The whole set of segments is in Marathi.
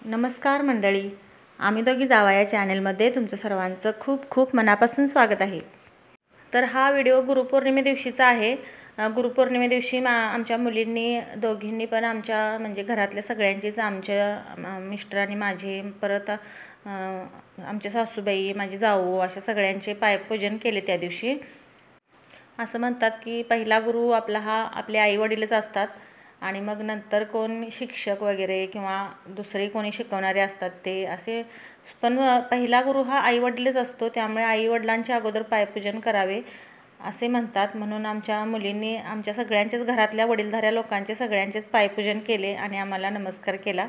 नमस्कार मंडळी, आम्ही दोघी जावा या चॅनलमध्ये तुमचं सर्वांचं खूप खूप मनापासून स्वागत आहे। तर हा व्हिडिओ गुरुपौर्णिमेदिवशीचा आहे। गुरुपौर्णिमेदिवशी आमच्या मुलींनी दोघींनी पण आमच्या म्हणजे घरातल्या सगळ्यांचीच, आमच्या मिस्टर आणि माझे, परत आमच्या सासूबाई, माझी जाऊ, अशा सगळ्यांचे पायपूजन केले त्या दिवशी। असं म्हणतात की पहिला गुरु आपले आई वडीलच असतात आणि मग नंतर कोण शिक्षक वगैरे किंवा दुसरे कोणी शिकवणारे असतात ते असे, पण पहिला गुरु हा आई वडीलच असतो। त्यामुळे आई वडिलांच्या अगोदर पायपूजन करावे असे म्हणतात। म्हणून आमच्या मुलींनी आमच्या सगळ्यांच्याच घरातल्या वडीलधाऱ्या लोकांचे सगळ्यांचेच पायपूजन केले आणि आम्हाला नमस्कार केला।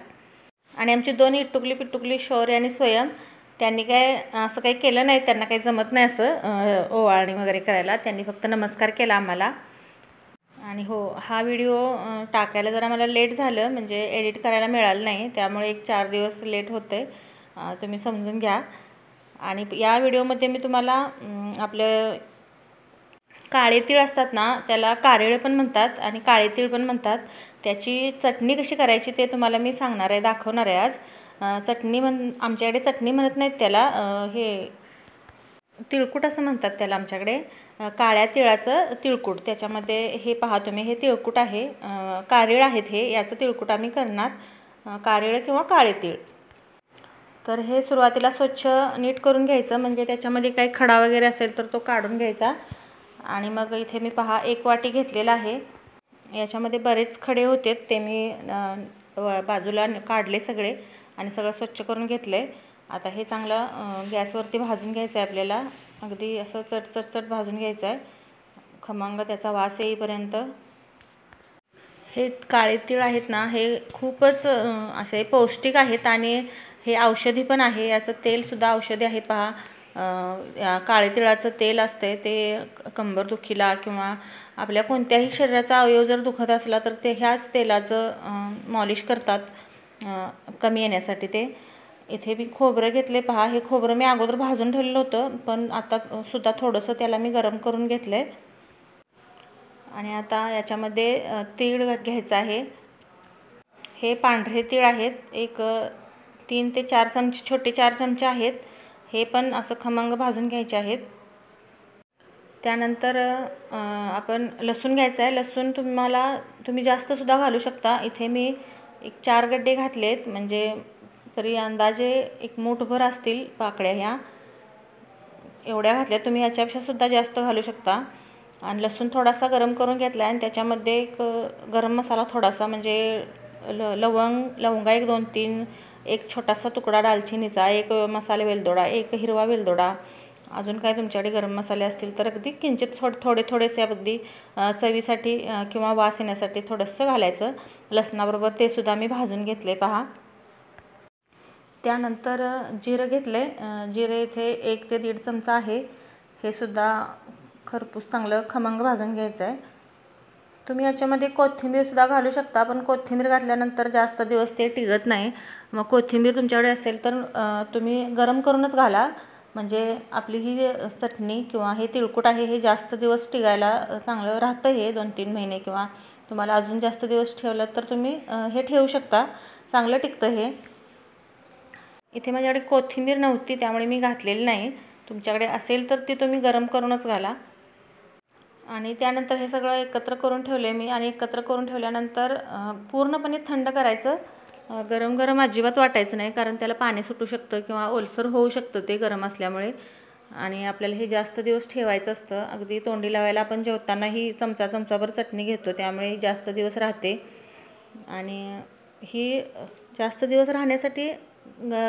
आणि आमची दोन इटुकली पिटुकली शौर्य आणि स्वयं, त्यांनी काय असं काही केलं नाही, त्यांना काही जमत नाही असं ओवाळणी वगैरे करायला, त्यांनी फक्त नमस्कार केला आम्हाला। आणि हो, हा व्हिडिओ टाकायला जरा मला लेट झालं, म्हणजे एडिट करायला मिळालं नाही, त्यामुळे 1-4 दिवस लेट होते, तुम्ही समजून घ्या। आणि या व्हिडिओमध्ये मी तुम्हाला आपलं काळे तीळ असतात ना, त्याला कारेळ पण म्हणतात आणि काळे तीळ पण म्हणतात, त्याची चटणी कशी करायची ते तुम्हाला मी सांगणार आहे, दाखवणार आहे आज। चटणी आमच्याकडे चटणी म्हणत नाहीत त्याला, हे तिळकूट असं म्हणतात त्याला आमच्याकडे। काळ्या तिळाचं तिळकूट, त्याच्यामध्ये हे पहा तुम्ही, हे तिळकूट आहे, कारेळ आहेत हे, याचं तिळकूट आम्ही करणार, कारेळ किंवा काळे तीळ। तर हे सुरुवातीला स्वच्छ नीट करून घ्यायचं, म्हणजे त्याच्यामध्ये काही खडा वगैरे असेल तर तो काढून घ्यायचा। आणि मग इथे मी पहा 1 वाटी घेतलेला आहे, याच्यामध्ये बरेच खडे होते, ते मी बाजूला काढले सगळे आणि सगळं स्वच्छ करून घेतले। आता हे चांगलं गॅसवरती भाजून घ्यायचं आहे आपल्याला, अगदी असं चटचट भाजून घ्यायचं आहे, खमंग त्याचा वास येईपर्यंत। हे काळे तीळ आहेत ना, हे खूपच असे पौष्टिक आहेत आणि हे औषधी पण आहे, याचं तेलसुद्धा औषधी आहे पहा। काळे तिळाचं तेल असते ते कंबरदुखीला किंवा आपल्या कोणत्याही शरीराचा अवयव जर दुखत असला तर ते ह्याच तेलाचं मॉलिश करतात कमी येण्यासाठी ते। इथे मी खोबरं घेतले पहा, हे खोबरं मी अगोदर भाजून ठेवलेलं होतं, पण आता सुद्धा थोडंसं त्याला मी गरम करून घेतलं आहे। आणि आता याच्यामध्ये तीळ घ्यायचं आहे, हे पांढरे तीळ आहेत, एक 3 ते 4 चमचे, छोटे 4 चमचे आहेत, हे पण असं खमंग भाजून घ्यायचे आहेत। त्यानंतर आपण लसूण घ्यायचं आहे, लसूण तुम्ही जास्तसुद्धा घालू शकता। इथे मी 4 गड्डे घातलेत, म्हणजे तरी अंदाजे 1 मूठभर असतील पाकळ्या ह्या, एवढ्या घातल्या, तुम्ही ह्याच्यापेक्षा सुद्धा जास्त घालू शकता। आणि लसूण थोडासा गरम करून घेतला आणि त्याच्यामध्ये एक गरम मसाला थोडासा, म्हणजे लवंगा 1 2-3, एक छोटासा तुकडा दालचिनीचा, एक मसाले वेलदोडा, एक हिरवा वेलदोडा, अजून काय तुमच्याकडे गरम मसाले असतील तर अगदी किंचित थोडेसे अगदी चवीसाठी किंवा वास येण्यासाठी थोडंसं घालायचं लसणाबरोबर, ते सुद्धा मी भाजून घेतले पहा। त्यानंतर जिरं घेतले, जिरे इथे 1 ते 1.5 चमचा आहे, हे सुद्धा खरपूस चांगलं खमंग भाजून घ्यायचं आहे। तुम्ही याच्यामध्ये कोथिंबीरसुद्धा घालू शकता, पण कोथिंबीर घातल्यानंतर जास्त दिवस ते टिकत नाही, मग कोथिंबीर तुमच्याकडे असेल तर तुम्ही गरम करूनच घाला, म्हणजे आपली ही चटणी किंवा हे तिळकूट आहे हे जास्त दिवस टिकायला चांगलं राहतं, हे 2-3 महिने, किंवा तुम्हाला अजून जास्त दिवस ठेवलं तर तुम्ही हे ठेवू शकता, चांगलं टिकतं हे। इथे माझ्याकडे कोथिंबीर नव्हती त्यामुळे मी घातलेली नाही, तुमच्याकडे असेल तर ती तुम्ही गरम करूनच घाला। आणि त्यानंतर हे सगळं एकत्र करून ठेवले मी, आणि एकत्र करून ठेवल्यानंतर पूर्णपणे थंड करायचं, गरम गरम अजिबात वाटायचं नाही, कारण त्याला पाणी सुटू शकतं किंवा ओलसर होऊ शकतं ते गरम असल्यामुळे। आणि आपल्याला हे जास्त दिवस ठेवायचं असतं, अगदी तोंडी लावायला आपण जेवतानाही चमचाभर चटणी घेतो, त्यामुळे जास्त दिवस राहते। आणि ही जास्त दिवस राहण्यासाठी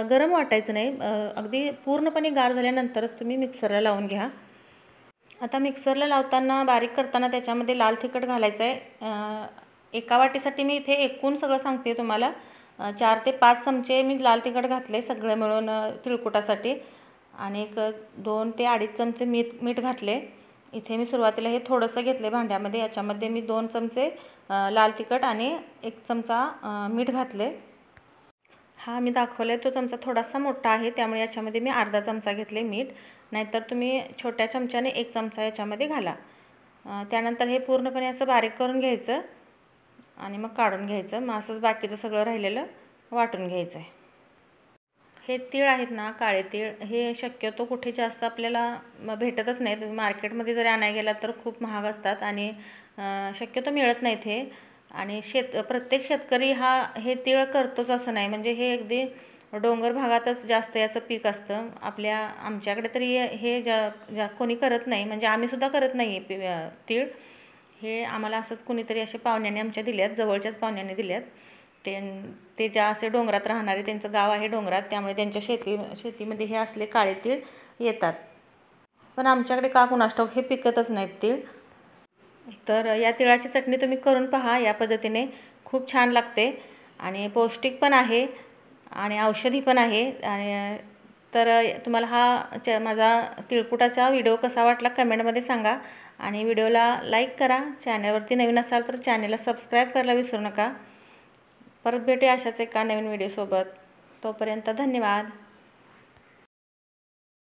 गरम वाटायचं नाही, अगदी पूर्णपणे गार झाल्यानंतरच तुम्ही मिक्सरला लावून घ्या। आता मिक्सरला लावताना, बारीक करताना त्याच्यामध्ये लाल तिखट घालायचं आहे। 1 वाटीसाठी मी इथे एकूण सगळं सांगते तुम्हाला, 4 ते 5 चमचे मी लाल तिखट घातले सगळे मिळून तिळकुटासाठी, आणि 2 ते 2.5 चमचे मीठ घातले। इथे मी सुरुवातीला हे थोडंसं घेतले भांड्यामध्ये, याच्यामध्ये मी 2 चमचे लाल तिखट आणि 1 चमचा मीठ घातले। हा मी दाखवला तो चमचा थोडासा मोठा आहे, त्यामुळे याच्यामध्ये मी अर्धा चमचा घेतले मीठ, नाहीतर तुम्ही छोट्या चमच्याने 1 चमचा याच्यामध्ये घाला। त्यानंतर हे पूर्णपणे असं बारीक करून घ्यायचं आणि मग काढून घ्यायचं, मग असंच बाकीचं सगळं राहिलेलं वाटून घ्यायचं आहे। हे तीळ आहेत ना, काळे तीळ, हे शक्यतो कुठे जास्त आपल्याला भेटतच नाहीत. मार्केटमध्ये जरी आणायला गेलात तर खूप महाग असतात आणि शक्यतो मिळत नाहीत हे. आणि प्रत्येक शेतकरी हे तीळ करतोच असं नाही, म्हणजे हे अगदी डोंगर भागातच जास्त याचं पीक असतं. आमच्याकडे तरी हे ज्या कोणी करत नाही, म्हणजे आम्हीसुद्धा करत नाही तीळ. हे आम्हाला असंच कोणीतरी असे पाहुण्याने आमच्या दिल्यात, जवळच्याच पाहुण्याने दिल्यात. ते ज्या असे डोंगरात राहणारे, त्यांचं गाव आहे डोंगरात, त्यामुळे त्यांच्या शेतीमध्ये हे असले काळे तीळ येतात. पण आमच्याकडे का कुणास ठाऊक हे पिकतच नाहीत तीळ. तर या तिळाची चटणी तुम्ही करून पहा या पद्धतीने, खूप छान लागते आणि पौष्टिक पण आहे आणि औषधी पण आहे. आणि तर तुम्हाला माझा तिळकुटाचा व्हिडिओ कसा वाटला कमेंटमध्ये सांगा आणि व्हिडिओला लाईक करा. चॅनलवरती नवीन असाल तर चॅनलला सबस्क्राईब करायला विसरू नका. परत भेटूया अशाच एका नवीन व्हिडिओसोबत. तोपर्यंत धन्यवाद.